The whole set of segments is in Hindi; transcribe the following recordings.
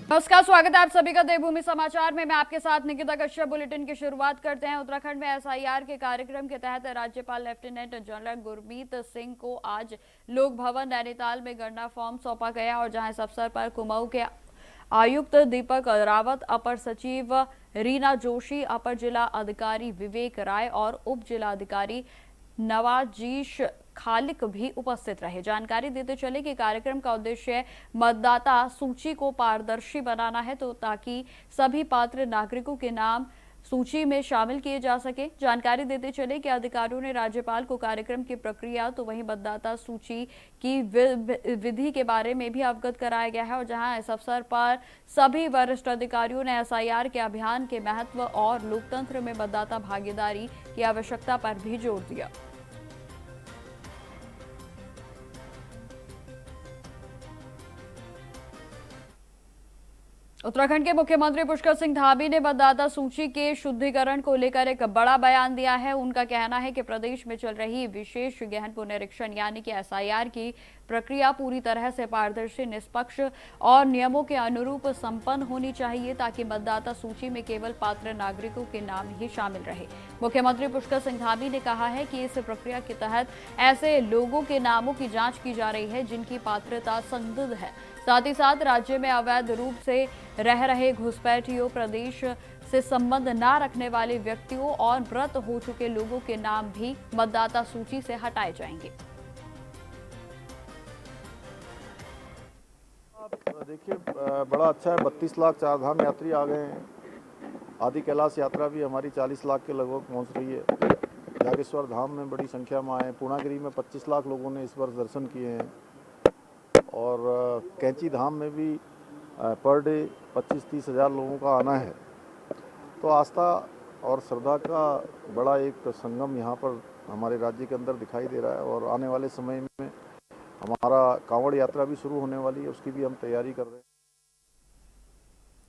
नमस्कार, स्वागत है आप सभी का देवभूमि समाचार में। मैं आपके साथ निकिता कश्यप। बुलेटिन की शुरुआत करते हैं। उत्तराखंड में एसआईआर के कार्यक्रम के तहत राज्यपाल लेफ्टिनेंट जनरल गुरमीत सिंह को आज लोक भवन नैनीताल में गणना फॉर्म सौंपा गया और जहां इस अवसर पर कुमाऊं के आयुक्त दीपक रावत, अपर सचिव रीना जोशी, अपर जिला अधिकारी विवेक राय और उप जिला अधिकारी नवाजीश खालिक भी उपस्थित रहे। जानकारी देते चले कि कार्यक्रम का उद्देश्य मतदाता सूची को पारदर्शी बनाना है, तो ताकि सभी पात्र नागरिकों के नाम सूची में शामिल किए जा सके। जानकारी देते चले कि अधिकारियों ने राज्यपाल को कार्यक्रम की प्रक्रिया तो वहीं मतदाता सूची की विधि के बारे में भी अवगत कराया गया है और जहां इस अवसर पर सभी वरिष्ठ अधिकारियों ने एसआईआर के अभियान के महत्व और लोकतंत्र में मतदाता भागीदारी की आवश्यकता पर भी जोर दिया। उत्तराखंड के मुख्यमंत्री पुष्कर सिंह धामी ने मतदाता सूची के शुद्धिकरण को लेकर एक बड़ा बयान दिया है। उनका कहना है कि प्रदेश में चल रही विशेष गहन पुनरीक्षण यानी कि एसआईआर की प्रक्रिया पूरी तरह से पारदर्शी, निष्पक्ष और नियमों के अनुरूप संपन्न होनी चाहिए ताकि मतदाता सूची में केवल पात्र नागरिकों के नाम ही शामिल रहे। मुख्यमंत्री पुष्कर सिंह धामी ने कहा है कि इस प्रक्रिया के तहत ऐसे लोगों के नामों की जांच की जा रही है जिनकी पात्रता संदिग्ध है। साथ ही साथ राज्य में अवैध रूप से रह रहे घुसपैठियों, प्रदेश से संबंध न रखने वाले व्यक्तियों और मृत हो चुके लोगों के नाम भी मतदाता सूची से हटाए जाएंगे। देखिए, बड़ा अच्छा है। 32 लाख चारधाम यात्री आ गए हैं। आदि कैलाश यात्रा भी हमारी 40 लाख के लगभग पहुंच रही है। जागेश्वर धाम में बड़ी संख्या में आए। पूर्णागिरी में 25 लाख लोगों ने इस वर्ष दर्शन किए हैं और कैंची धाम में भी पर डे 25-30 हज़ार लोगों का आना है। तो आस्था और श्रद्धा का बड़ा एक संगम यहाँ पर हमारे राज्य के अंदर दिखाई दे रहा है और आने वाले समय में हमारा कांवड़ यात्रा भी शुरू होने वाली है, उसकी भी हम तैयारी कर रहे हैं।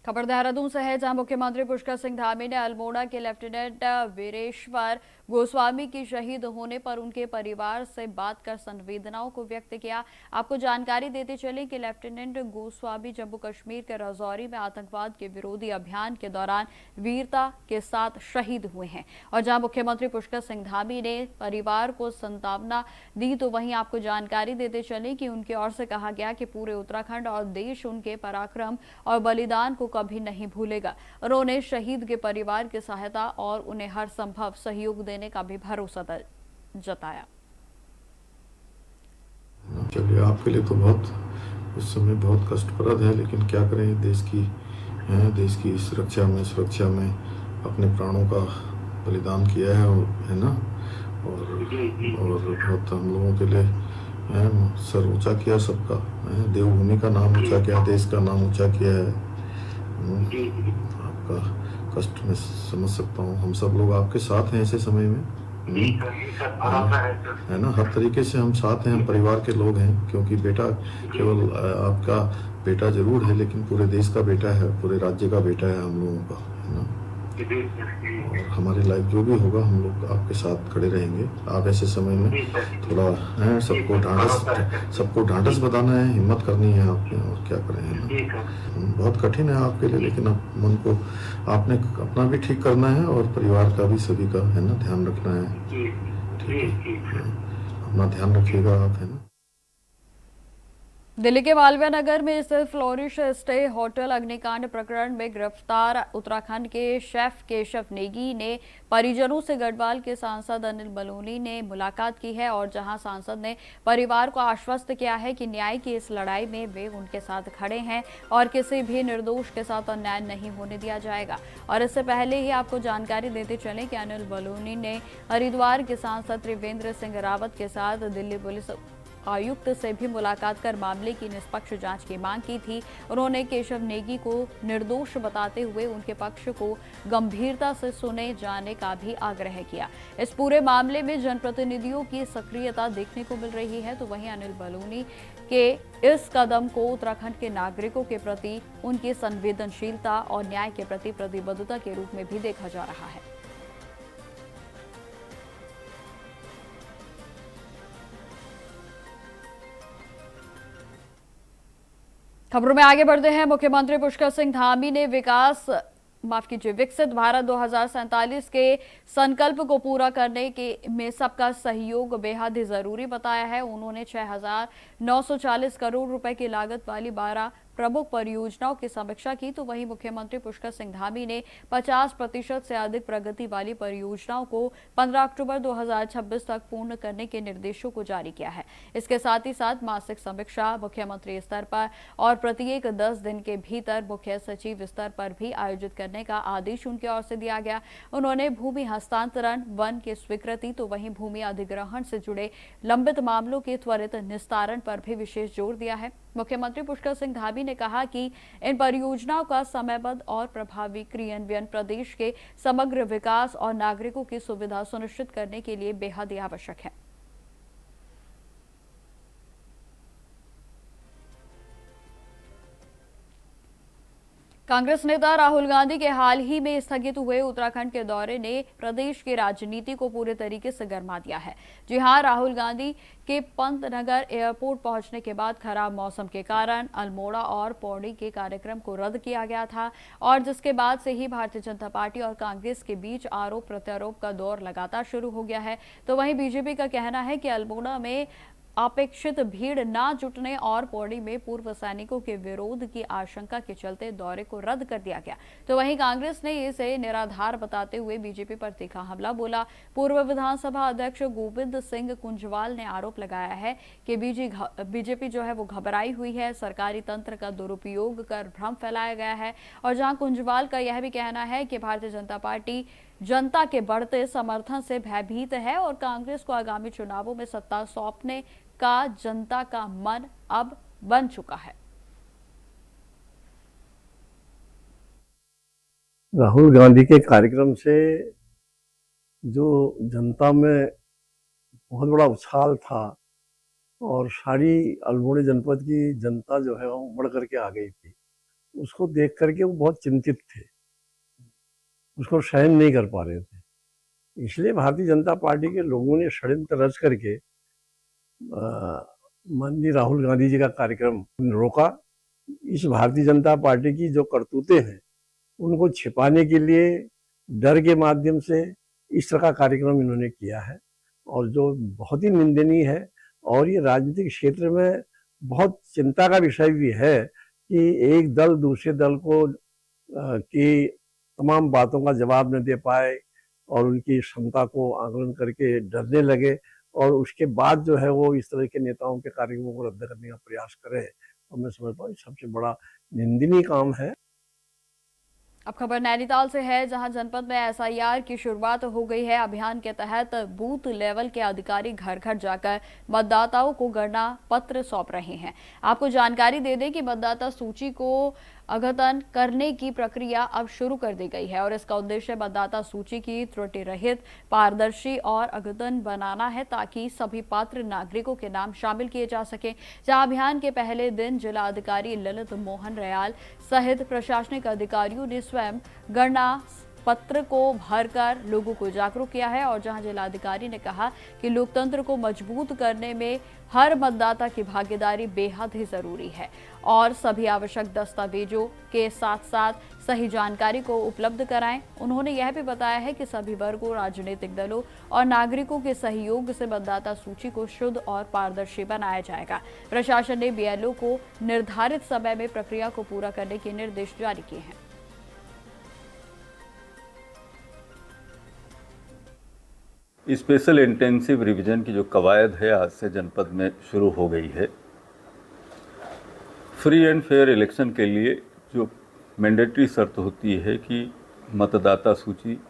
खबर देहरादून से है, जहां मुख्यमंत्री पुष्कर सिंह धामी ने अल्मोड़ा के लेफ्टिनेंट वीरेश्वर गोस्वामी की शहीद होने पर उनके परिवार से बात कर संवेदनाओं को व्यक्त किया। आपको जानकारी देते चले कि लेफ्टिनेंट गोस्वामी जम्मू कश्मीर के राजौरी में आतंकवाद के विरोधी अभियान के दौरान वीरता के साथ शहीद हुए हैं और जहां मुख्यमंत्री पुष्कर सिंह धामी ने परिवार को सांत्वना दी, तो वहीं आपको जानकारी देते चले कि उनकी ओर से कहा गया कि पूरे उत्तराखंड और देश उनके पराक्रम और बलिदान को कभी नहीं भूलेगा। उन्होंने शहीद के परिवार की सहायता और उन्हें हर संभव सहयोग देने का भी भरोसा जताया। चलिए, आपके लिए तो बहुत उस समय बहुत कष्टप्रद है, लेकिन क्या करें, देश की सुरक्षा में अपने प्राणों का बलिदान किया है ना, और बहुत हम लोगों के लिए सर ऊंचा किया, सबका देवभूमि का नाम ऊंचा किया, देश का नाम ऊंचा किया है। आपका कष्ट मैं समझ सकता हूँ। हम सब लोग आपके साथ हैं ऐसे समय में, है ना। हर तरीके से हम साथ हैं, हम परिवार के लोग हैं, क्योंकि बेटा केवल आपका बेटा जरूर है, लेकिन पूरे देश का बेटा है, पूरे राज्य का बेटा है हम लोगों का, है ना। और हमारी लाइफ जो भी होगा, हम लोग आपके साथ खड़े रहेंगे। आप ऐसे समय में थोड़ा सबको ढांढस बताना है, हिम्मत करनी है आपने, और क्या करें, है ना। बहुत कठिन है आपके लिए, लेकिन अब मन को आपने अपना भी ठीक करना है और परिवार का भी, सभी का, है ना, ध्यान रखना है। ठीक है, अपना ध्यान रखिएगा आप, है ना। दिल्ली के मालवीय नगर में स्थित फ्लोरिश स्टे होटल अग्निकांड प्रकरण में गिरफ्तार उत्तराखंड के शेफ केशव नेगी ने परिजनों से गढ़वाल के सांसद अनिल बलूनी ने मुलाकात की है और जहां सांसद ने परिवार को आश्वस्त किया है कि न्याय की इस लड़ाई में वे उनके साथ खड़े हैं और किसी भी निर्दोष के साथ अन्याय नहीं होने दिया जाएगा। और इससे पहले ही आपको जानकारी देते चले कि अनिल बलूनी ने हरिद्वार के सांसद त्रिवेंद्र सिंह रावत के साथ दिल्ली पुलिस आयुक्त से भी मुलाकात कर मामले की निष्पक्ष जांच की मांग की थी। उन्होंने केशव नेगी को निर्दोष बताते हुए उनके पक्ष को गंभीरता से सुने जाने का भी आग्रह किया। इस पूरे मामले में जनप्रतिनिधियों की सक्रियता देखने को मिल रही है, तो वहीं अनिल बलूनी कि इस कदम को उत्तराखंड के नागरिकों के प्रति उनकी संवेदनशीलता और न्याय के प्रति प्रतिबद्धता के रूप में भी देखा जा रहा है। खबरों में आगे बढ़ते हैं। मुख्यमंत्री पुष्कर सिंह धामी ने विकसित भारत 2047 के संकल्प को पूरा करने के में सबका सहयोग बेहद ही जरूरी बताया है। उन्होंने 6,940 करोड़ रुपए की लागत वाली 12 प्रमुख परियोजनाओं की समीक्षा की, तो वहीं मुख्यमंत्री पुष्कर सिंह धामी ने 50% से अधिक प्रगति वाली परियोजनाओं को 15 अक्टूबर 2026 तक पूर्ण करने के निर्देशों को जारी किया है। इसके साथ ही साथ मासिक समीक्षा मुख्यमंत्री स्तर पर और प्रत्येक 10 दिन के भीतर मुख्य सचिव स्तर पर भी आयोजित करने का आदेश उनकी ओर से दिया गया। उन्होंने भूमि हस्तांतरण, वन की स्वीकृति, तो वहीं भूमि अधिग्रहण से जुड़े लंबित मामलों के त्वरित निस्तारण पर भी विशेष जोर दिया है। मुख्यमंत्री पुष्कर सिंह धामी ने कहा कि इन परियोजनाओं का समयबद्ध और प्रभावी क्रियान्वयन प्रदेश के समग्र विकास और नागरिकों की सुविधा सुनिश्चित करने के लिए बेहद ही आवश्यक है। कांग्रेस नेता राहुल गांधी के हाल ही में स्थगित हुए उत्तराखंड के दौरे ने प्रदेश की राजनीति को पूरे तरीके से गरमा दिया है। जी हां, राहुल गांधी के पंतनगर एयरपोर्ट पहुंचने के बाद खराब मौसम के कारण अल्मोड़ा और पौड़ी के कार्यक्रम को रद्द किया गया था और जिसके बाद से ही भारतीय जनता पार्टी और कांग्रेस के बीच आरोप प्रत्यारोप का दौर लगातार शुरू हो गया है। तो वहीं बीजेपी का कहना है कि अल्मोड़ा में अपेक्षित भीड़ न जुटने और पौड़ी में पूर्व सैनिकों के विरोध की आशंका के चलते दौरे को रद्द कर दिया गया। तो वहीं कांग्रेस ने इसे निराधार बताते हुए बीजेपी पर तीखा हमला बोला। पूर्व विधानसभा अध्यक्ष गोविंद सिंह कुंजवाल ने आरोप लगाया है कि बीजेपी जो है वो घबराई हुई है, सरकारी तंत्र का दुरुपयोग कर भ्रम फैलाया गया है। और जहां कुंजवाल का यह भी कहना है कि भारतीय जनता पार्टी जनता के बढ़ते समर्थन से भयभीत है और कांग्रेस को आगामी चुनावों में सत्ता सौंपने का जनता का मन अब बन चुका है। राहुल गांधी के कार्यक्रम से जो जनता में बहुत बड़ा उछाल था और सारी अल्मोड़ा जनपद की जनता जो है वो उमड़ करके आ गई थी, उसको देख करके वो बहुत चिंतित थे, उसको सहन नहीं कर पा रहे थे। इसलिए भारतीय जनता पार्टी के लोगों ने षड्यंत्र रच करके माननीय राहुल गांधी जी का कार्यक्रम रोका। इस भारतीय जनता पार्टी की जो करतूतें हैं उनको छिपाने के लिए डर के माध्यम से इस तरह का कार्यक्रम इन्होंने किया है और जो बहुत ही निंदनीय है। और ये राजनीतिक क्षेत्र में बहुत चिंता का विषय भी है कि एक दल दूसरे दल को की तमाम बातों का जवाब न दे पाए और उनकी क्षमता को आकलन करके डरने लगे और उसके बाद जो है वो इस तरह के नेताओं के कार्यक्रमों को रद्द करने का प्रयास करे। तो मैं समझता हूँ सबसे बड़ा निंदनीय काम है। अब खबर नैनीताल से है, जहां जनपद में एसआईआर की शुरुआत हो गई है। अभियान के तहत बूथ लेवल के अधिकारी घर घर जाकर मतदाताओं को गणना पत्र सौंप रहे हैं। आपको जानकारी दे दें कि मतदाता सूची को अद्यतन करने की प्रक्रिया अब शुरू कर दी गई है और इसका उद्देश्य मतदाता सूची की त्रुटि रहित, पारदर्शी और अद्यतन बनाना है ताकि सभी पात्र नागरिकों के नाम शामिल किए जा सके। जहां अभियान के पहले दिन जिला अधिकारी ललित मोहन रयाल सहित प्रशासनिक अधिकारियों ने स्वयं गणना पत्र को भरकर लोगों को जागरूक किया है और जहां जिलाधिकारी ने कहा कि लोकतंत्र को मजबूत करने में हर मतदाता की भागीदारी बेहद ही जरूरी है और सभी आवश्यक दस्तावेजों के साथ साथ सही जानकारी को उपलब्ध कराएं। उन्होंने यह भी बताया है कि सभी वर्गों, राजनीतिक दलों और नागरिकों के सहयोग से मतदाता सूची को शुद्ध और पारदर्शी बनाया जाएगा। प्रशासन ने बीएलओ को निर्धारित समय में प्रक्रिया को पूरा करने के निर्देश जारी किए हैं। स्पेशल इंटेंसिव रिवीजन की जो कवायद है आज से जनपद में शुरू हो गई है। फ्री एंड फेयर इलेक्शन के लिए जो मैंडेटरी शर्त होती है कि मतदाता सूची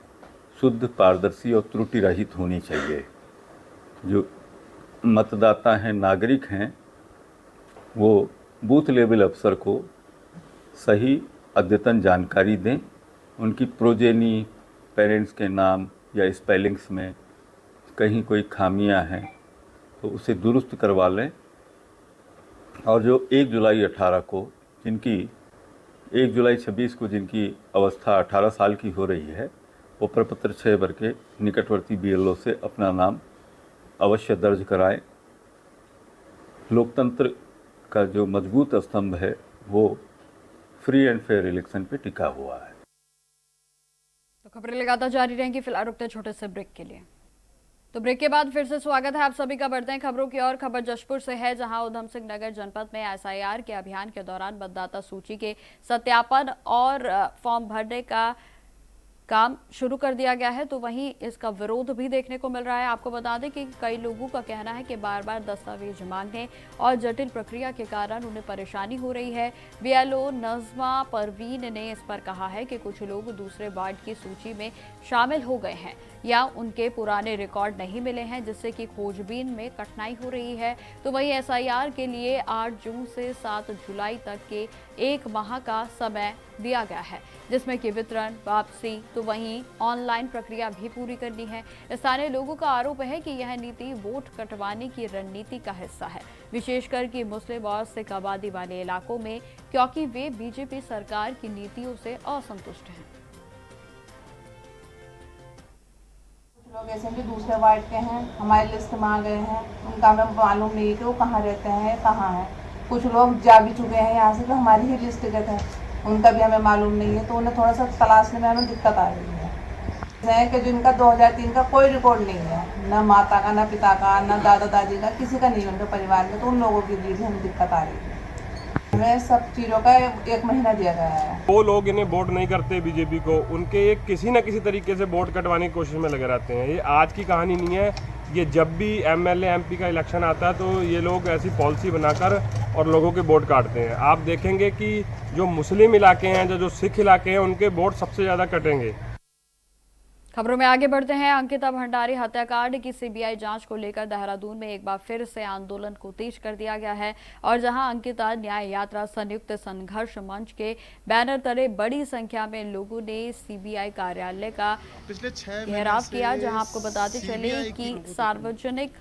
शुद्ध, पारदर्शी और त्रुटि रहित होनी चाहिए। जो मतदाता हैं, नागरिक हैं, वो बूथ लेवल अफसर को सही अद्यतन जानकारी दें। उनकी प्रोजेनी, पेरेंट्स के नाम या स्पेलिंग्स में कहीं कोई खामियां हैं तो उसे दुरुस्त करवा लें। और जो 1 जुलाई 18 को जिनकी 1 जुलाई 26 को जिनकी अवस्था 18 साल की हो रही है, वो प्रपत्र 6 भर के निकटवर्ती BLO से अपना नाम अवश्य दर्ज कराएं। लोकतंत्र का जो मजबूत स्तंभ है वो फ्री एंड फेयर इलेक्शन पे टिका हुआ है। तो खबरें लगातार जारी रहेंगी। फिलहाल रुकते हैं छोटे से ब्रेक के लिए। तो ब्रेक के बाद फिर से स्वागत है आप सभी का। बढ़ते हैं खबरों की और। खबर जशपुर से है, जहां उधम सिंह नगर जनपद में SIR के अभियान के दौरान मतदाता सूची के सत्यापन और फॉर्म भरने का काम शुरू कर दिया गया है, तो वहीं इसका विरोध भी देखने को मिल रहा है। आपको बता दें कि कई लोगों का कहना है कि बार बार दस्तावेज मांगने और जटिल प्रक्रिया के कारण उन्हें परेशानी हो रही है। BLO नज़मा परवीन ने इस पर कहा है कि कुछ लोग दूसरे वार्ड की सूची में शामिल हो गए हैं या उनके पुराने रिकॉर्ड नहीं मिले हैं, जिससे कि खोजबीन में कठिनाई हो रही है। तो वहीं SIR के लिए 8 जून से 7 जुलाई तक के 1 माह का समय दिया गया है, जिसमें कि वितरण, वापसी, तो वहीं ऑनलाइन प्रक्रिया भी पूरी करनी है। स्थानीय लोगों का आरोप है कि यह नीति वोट कटवाने की रणनीति का हिस्सा है, विशेषकर कि मुस्लिम और सिख आबादी वाले इलाकों में, क्योंकि वे BJP सरकार की नीतियों से असंतुष्ट हैं। लोग ऐसे जो दूसरे वार्ड के हैं, हमारे लिस्ट में आ गए हैं, उनका हमें मालूम नहीं है कि वो कहाँ रहते हैं, कहाँ हैं। कुछ लोग जा भी चुके हैं यहाँ से, जो हमारी ही लिस्ट के थे, उनका भी हमें मालूम नहीं है, तो उन्हें थोड़ा सा तलाशने में हमें दिक्कत आ रही है कि जिनका 2003 का कोई रिकॉर्ड नहीं है, ना माता का, ना पिता का, ना दादा दादी का, किसी का नहीं है उनके परिवार में, तो उन लोगों के लिए भी हमें दिक्कत आ रही है। हमें सब चीज़ों का 1 महीना दिया गया है। वो लोग इन्हें वोट नहीं करते BJP को, उनके एक किसी न किसी तरीके से वोट कटवाने की कोशिश में लगे रहते हैं। ये आज की कहानी नहीं है, ये जब भी MLA MP का इलेक्शन आता है तो ये लोग ऐसी पॉलिसी बनाकर और लोगों के वोट काटते हैं। आप देखेंगे कि जो मुस्लिम इलाके हैं, जो सिख इलाके हैं, उनके वोट सबसे ज़्यादा कटेंगे। खबरों में आगे बढ़ते हैं। अंकिता भंडारी हत्याकांड की CBI जांच को लेकर देहरादून में एक बार फिर से आंदोलन को तेज कर दिया गया है, और जहां अंकिता न्याय यात्रा संयुक्त संघर्ष मंच के बैनर तले बड़ी संख्या में लोगों ने CBI कार्यालय का घेराव किया, जहां आपको बताते चले कि सार्वजनिक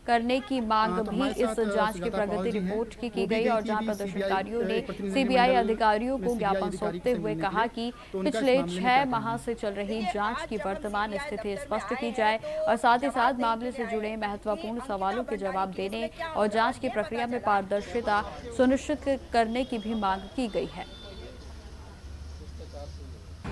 करने की मांग भी इस जांच की प्रगति रिपोर्ट की गई, और जहां प्रदर्शनकारियों ने CBI अधिकारियों को ज्ञापन सौंपते हुए कहा कि पिछले 6 माह से चल रही जांच की वर्तमान स्थिति स्पष्ट की जाए, और साथ ही साथ मामले से जुड़े महत्वपूर्ण सवालों के जवाब देने और जांच की प्रक्रिया में पारदर्शिता सुनिश्चित करने की भी मांग की गई है।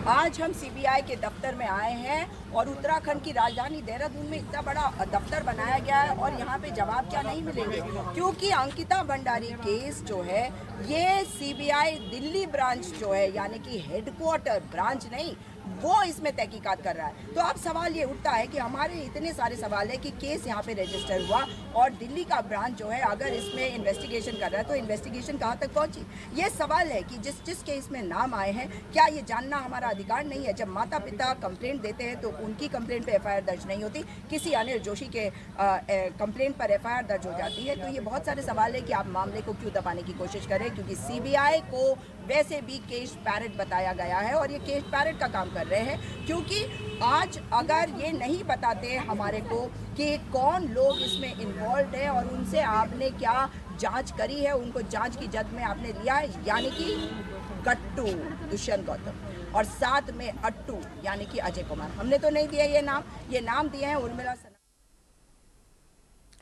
आज हम CBI के दफ्तर में आए हैं और उत्तराखंड की राजधानी देहरादून में इतना बड़ा दफ्तर बनाया गया है, और यहाँ पे जवाब क्या नहीं मिलेंगे, क्योंकि अंकिता भंडारी केस जो है ये CBI दिल्ली ब्रांच जो है, यानी कि हेडक्वार्टर ब्रांच नहीं, वो इसमें तहकीकात कर रहा है। तो अब सवाल ये उठता है कि हमारे इतने सारे सवाल है कि केस यहाँ पे रजिस्टर हुआ और दिल्ली का ब्रांच जो है अगर इसमें इन्वेस्टिगेशन कर रहा है तो इन्वेस्टिगेशन कहाँ तक पहुँची। ये सवाल है कि जिस केस में नाम आए हैं, क्या ये जानना हमारा अधिकार नहीं है? जब माता पिता कंप्लेंट देते हैं तो उनकी कंप्लेंट पे FIR दर्ज नहीं होती, किसी अनिल जोशी के कंप्लेंट पर FIR दर्ज हो जाती है। तो ये बहुत सारे सवाल है कि आप मामले को क्यों दबाने की कोशिश करें, क्योंकि CBI को वैसे भी केस पैरेट बताया गया है और ये केस पैरेट का काम कर रहे हैं, क्योंकि आज अगर ये नहीं बताते हमारे को कि कौन लोग इसमें इन्वॉल्व है और उनसे आपने क्या जांच करी है, उनको जांच की जद में आपने लिया है, यानी कि गट्टू दुष्यंत गौतम और साथ में अट्टू यानी कि अजय कुमार, हमने तो नहीं दिया ये नाम दिए हैं उर्मिला।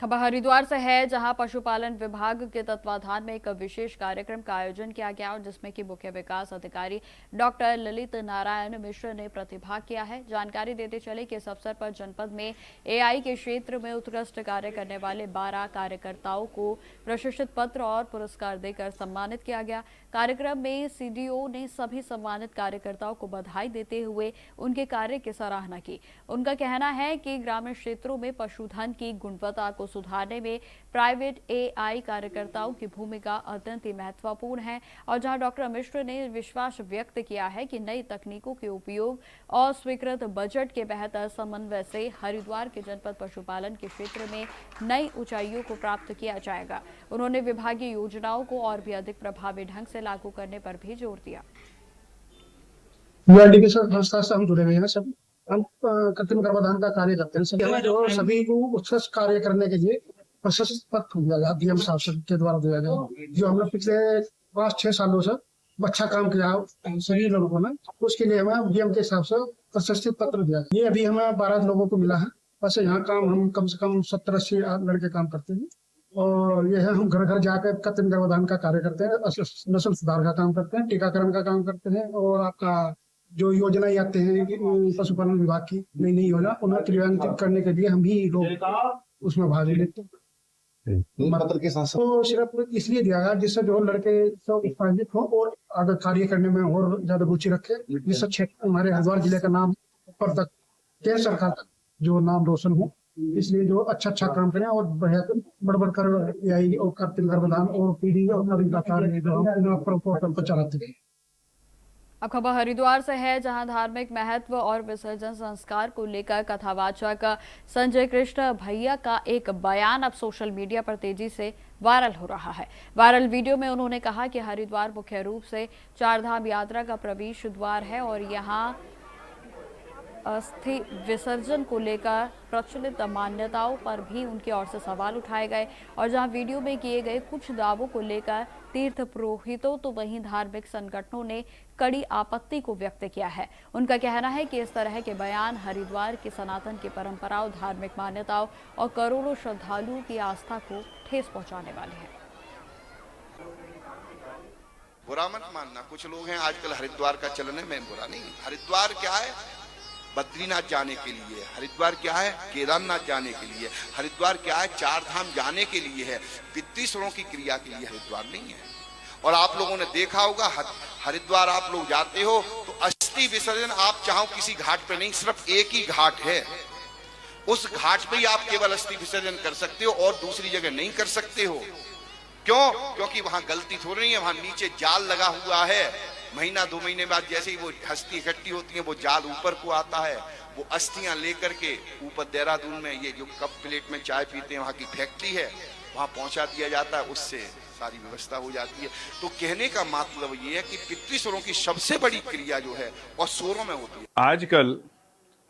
खबर हरिद्वार से है, जहां पशुपालन विभाग के तत्वाधान में एक विशेष कार्यक्रम का आयोजन किया गया और जिसमें कि मुख्य विकास अधिकारी डॉक्टर ललित नारायण मिश्र ने प्रतिभाग किया है। जानकारी देते चले कि इस अवसर पर जनपद में AI के क्षेत्र में उत्कृष्ट कार्य करने वाले 12 कार्यकर्ताओं को प्रशस्ति पत्र और पुरस्कार देकर सम्मानित किया गया। कार्यक्रम में CDO ने सभी सम्मानित कार्यकर्ताओं को बधाई देते हुए उनके कार्य की सराहना की। उनका कहना है कि ग्रामीण क्षेत्रों में पशुधन की गुणवत्ता को सुधारने में प्राइवेट AI कार्यकर्ताओं की भूमिका अत्यंत ही महत्वपूर्ण है, और जहां डॉक्टर मिश्र ने विश्वास व्यक्त किया है कि नई तकनीकों के उपयोग और स्वीकृत बजट के बेहतर समन्वय से हरिद्वार के जनपद पशुपालन के क्षेत्र में नई ऊंचाइयों को प्राप्त किया जाएगा। उन्होंने विभागीय योजनाओं को और भी अधिक प्रभावी ढंग से लागू करने पर भी जोर दिया। UID के संस्था से हम जुड़े हुए हैं, सब हम कृत्रिम गर्भाधान का कार्य करते हैं। सभी को उत्कृष्ट कार्य करने के लिए प्रशस्ति पत्र दिया गया डीएम साहब के द्वारा दिया गया, जो हमने पिछले 5-6 सालों से अच्छा काम किया सभी लोगों ने, उसके लिए हमें डीएम के हिसाब से प्रशस्ति पत्र दिया। ये अभी हमें 12 लोगों को मिला है। बस यहाँ काम हम कम से कम 70-80 लड़के काम करते हैं, और ये है हम घर घर जाकर कृत्रिम गर्भाधान का कार्य करते हैं, नस्ल सुधार का काम करते हैं, टीकाकरण का काम करते हैं, और आपका जो योजनाएं आते हैं पशुपालन विभाग की नई नई योजना, उन्हें क्रियान्वित करने के लिए हम भी लोग उसमें भाग लेते हैं। पत्र के साथ तो सिर्फ इसलिए दिया गया जिससे जो लड़के सब उत्साहित हो और आगे कार्य करने में और ज्यादा रुचि रखे, जिससे क्षेत्र हमारे हरिद्वार जिले का नाम ऊपर तक केंद्र सरकार तक जो नाम रोशन हो, इसलिए जो अच्छा काम करें और बढ़ बढ़कर यही और कृत्रिम गर्भाधान और पीढ़ी और पोर्टल पर चलाते हैं। अब खबर हरिद्वार से है, जहां धार्मिक महत्व और विसर्जन संस्कार को लेकर कथावाचक संजय कृष्ण भैया का एक बयान अब सोशल मीडिया पर तेजी से वायरल हो रहा है। वायरल वीडियो में उन्होंने कहा कि हरिद्वार मुख्य रूप से चारधाम यात्रा का प्रवेश द्वार है और यहां अस्थि विसर्जन को लेकर प्रचलित मान्यताओं पर भी उनकी ओर से सवाल उठाए गए, और जहां वीडियो में किए गए कुछ दावों को लेकर तीर्थ पुरोहितों तो वहीं धार्मिक संगठनों ने कड़ी आपत्ति को व्यक्त किया है। उनका कहना है कि इस तरह के बयान हरिद्वार की सनातन की परंपराओं, धार्मिक मान्यताओं और करोड़ों श्रद्धालुओं की आस्था को ठेस पहुंचाने वाले हैं। बुरा मत मानना, कुछ लोग हैं आजकल हरिद्वार का चलन है, मैं बुरा नहीं। हरिद्वार क्या है? बद्रीनाथ जाने के लिए। हरिद्वार क्या है? केदारनाथ जाने के लिए। हरिद्वार क्या है? 4 धाम जाने के लिए है, पितृसुरों की क्रिया के लिए हरिद्वार नहीं है। और आप लोगों ने देखा होगा हरिद्वार आप लोग जाते हो तो अस्थि विसर्जन आप चाहो किसी घाट पे नहीं, सिर्फ एक ही घाट है, उस घाट पे ही आप केवल अस्थि विसर्जन कर सकते हो और दूसरी जगह नहीं कर सकते हो। क्यों? क्योंकि वहां गलती थोड़ी नहीं है, वहां नीचे जाल लगा हुआ है। महीना 2 महीने बाद जैसे ही वो हस्ती इकट्ठी होती है, वो जाल ऊपर को आता है, वो अस्थियां लेकर के ऊपर देहरादून में ये जो कप प्लेट में चाय पीते हैं वहां की फैक्ट्री है, वहां पहुंचा दिया जाता है, उससे सारी व्यवस्था हो जाती है। तो कहने का मतलब ये है कि पितृसुरों की सबसे बड़ी क्रिया जो है और सोरों में होती है। आजकल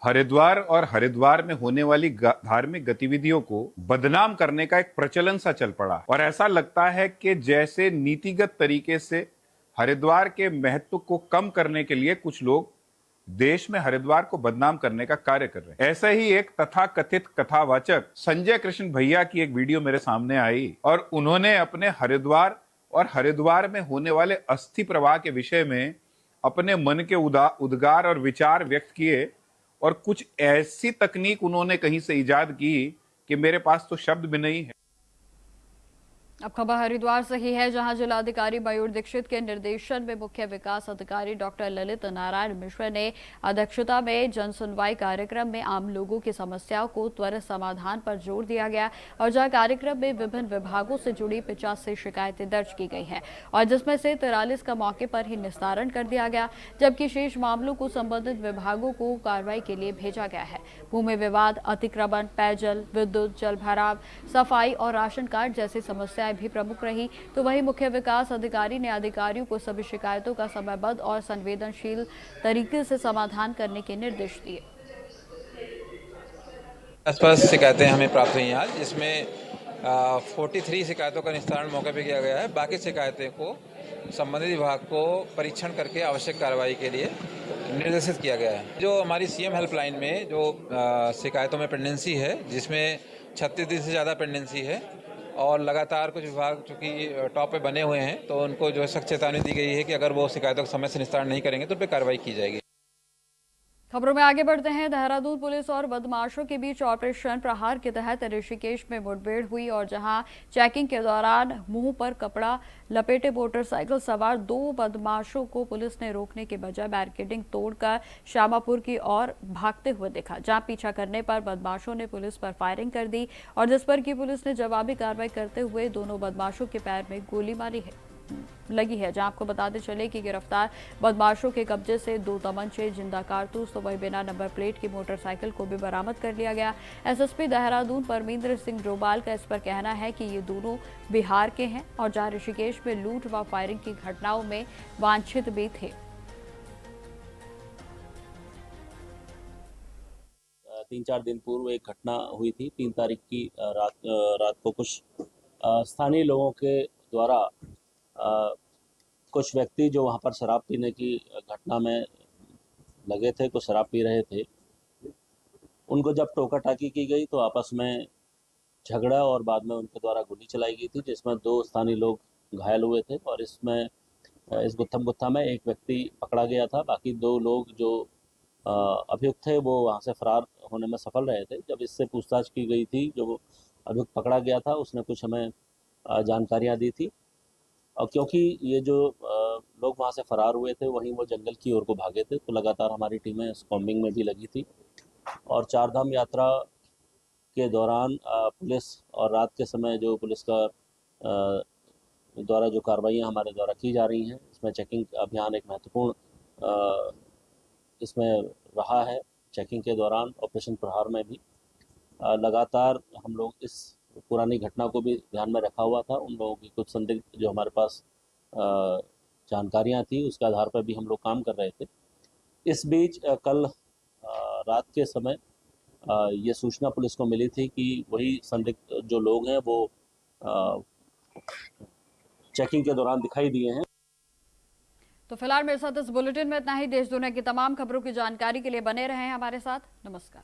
हरिद्वार और हरिद्वार में होने वाली धार्मिक गतिविधियों को बदनाम करने का एक प्रचलन सा चल पड़ा, और ऐसा लगता है कि जैसे नीतिगत तरीके से हरिद्वार के महत्व को कम करने के लिए कुछ लोग देश में हरिद्वार को बदनाम करने का कार्य कर रहे हैं। ऐसे ही एक तथाकथित कथावाचक संजय कृष्ण भैया की एक वीडियो मेरे सामने आई, और उन्होंने अपने हरिद्वार और हरिद्वार में होने वाले अस्थि प्रवाह के विषय में अपने मन के उद्गार और विचार व्यक्त किए, और कुछ ऐसी तकनीक उन्होंने कहीं से इजाद की कि मेरे पास तो शब्द भी नहीं है। अब खबर हरिद्वार से ही है, जहां जिलाधिकारी मयूर दीक्षित के निर्देशन में मुख्य विकास अधिकारी डॉक्टर ललित नारायण मिश्र ने अध्यक्षता में जन सुनवाई कार्यक्रम में आम लोगों की समस्याओं को त्वरित समाधान पर जोर दिया गया, और जहां कार्यक्रम में विभिन्न विभागों से जुड़ी 85 शिकायतें दर्ज की गई हैं, और जिसमें से 43 का मौके पर ही निस्तारण कर दिया गया, जबकि शेष मामलों को संबंधित विभागों को कार्रवाई के लिए भेजा गया है। भूमि विवाद, अतिक्रमण, पेयजल, विद्युत, जल भराव, सफाई और राशन कार्ड जैसी समस्याएं भी प्रमुख रही। तो वहीं मुख्य विकास अधिकारी ने अधिकारियों को सभी शिकायतों का समयबद्ध और संवेदनशील तरीके से समाधान करने के निर्देश दिए। 10 शिकायतें हमें प्राप्त हुई आज, जिसमें 43 शिकायतों का निस्तारण मौके पर किया गया है। बाकी शिकायतें को संबंधित विभाग को परीक्षण करके आवश्यक कार्रवाई के लिए निर्देशित किया गया है। जो हमारी सीएम हेल्पलाइन में जो शिकायतों में पेंडेंसी है, जिसमें 36 दिन से ज़्यादा पेंडेंसी है, और लगातार कुछ विभाग चूँकि टॉप पे बने हुए हैं, तो उनको जो है सख्त चेतावनी दी गई है कि अगर वो शिकायतों का समय से निस्तारण नहीं करेंगे तो उन पर कार्रवाई की जाएगी। खबरों में आगे बढ़ते हैं। देहरादून पुलिस और बदमाशों के बीच ऑपरेशन प्रहार के तहत ऋषिकेश में मुठभेड़ हुई, और जहां चेकिंग के दौरान मुंह पर कपड़ा लपेटे मोटरसाइकिल सवार 2 बदमाशों को पुलिस ने रोकने के बजाय बैरिकेडिंग तोड़कर श्यामापुर की ओर भागते हुए देखा, जहां पीछा करने पर बदमाशों ने पुलिस पर फायरिंग कर दी, और जिस पर की पुलिस ने जवाबी कार्रवाई करते हुए दोनों बदमाशों के पैर में गोली मारी लगी है। जहां आपको बताते चले कि गिरफ्तार बदमाशों के कब्जे से 2 तमंचे, जिंदा कारतूस, तो वही बिना नंबर प्लेट की मोटरसाइकिल को भी बरामद कर लिया गया। एसएसपी देहरादून परमिंदर सिंह डोभाल का इस पर कहना है कि ये दोनों बिहार के हैं, और जहां ऋषिकेश में लूट व फायरिंग की घटनाओं में वांछित भी थे। 3-4 दिन पूर्व एक घटना हुई थी 3 तारीख की रात को कुछ स्थानीय लोगों के द्वारा कुछ व्यक्ति जो वहाँ पर शराब पीने की घटना में लगे थे, कुछ शराब पी रहे थे, उनको जब टोका टाकी की गई तो आपस में झगड़ा और बाद में उनके द्वारा गोली चलाई गई थी, जिसमें 2 स्थानीय लोग घायल हुए थे और इसमें इस गुत्थम में एक व्यक्ति पकड़ा गया था। बाकी 2 लोग जो अभियुक्त थे वो वहाँ से फरार होने में सफल रहे थे। जब इससे पूछताछ की गई थी, जो अभियुक्त पकड़ा गया था उसने कुछ हमें जानकारियाँ दी थी और क्योंकि ये जो लोग वहाँ से फरार हुए थे वहीं वो जंगल की ओर को भागे थे, तो लगातार हमारी टीमें कॉम्बिंग में भी लगी थी और चारधाम यात्रा के दौरान पुलिस और रात के समय जो पुलिस का द्वारा जो कार्रवाइयाँ हमारे द्वारा की जा रही हैं, इसमें चेकिंग अभियान एक महत्वपूर्ण इसमें रहा है। चेकिंग के दौरान ऑपरेशन प्रहार में भी लगातार हम लोग इस पुरानी घटना को भी ध्यान में रखा हुआ था। उन लोगों की कुछ संदिग्ध जो हमारे पास जानकारियाँ थी उसके आधार पर भी हम लोग काम कर रहे थे। इस बीच कल रात के समय ये सूचना पुलिस को मिली थी कि वही संदिग्ध जो लोग हैं वो चेकिंग के दौरान दिखाई दिए हैं। तो फिलहाल मेरे साथ इस बुलेटिन में इतना ही। देश दुनिया की तमाम खबरों की जानकारी के लिए बने रहें हमारे साथ। नमस्कार।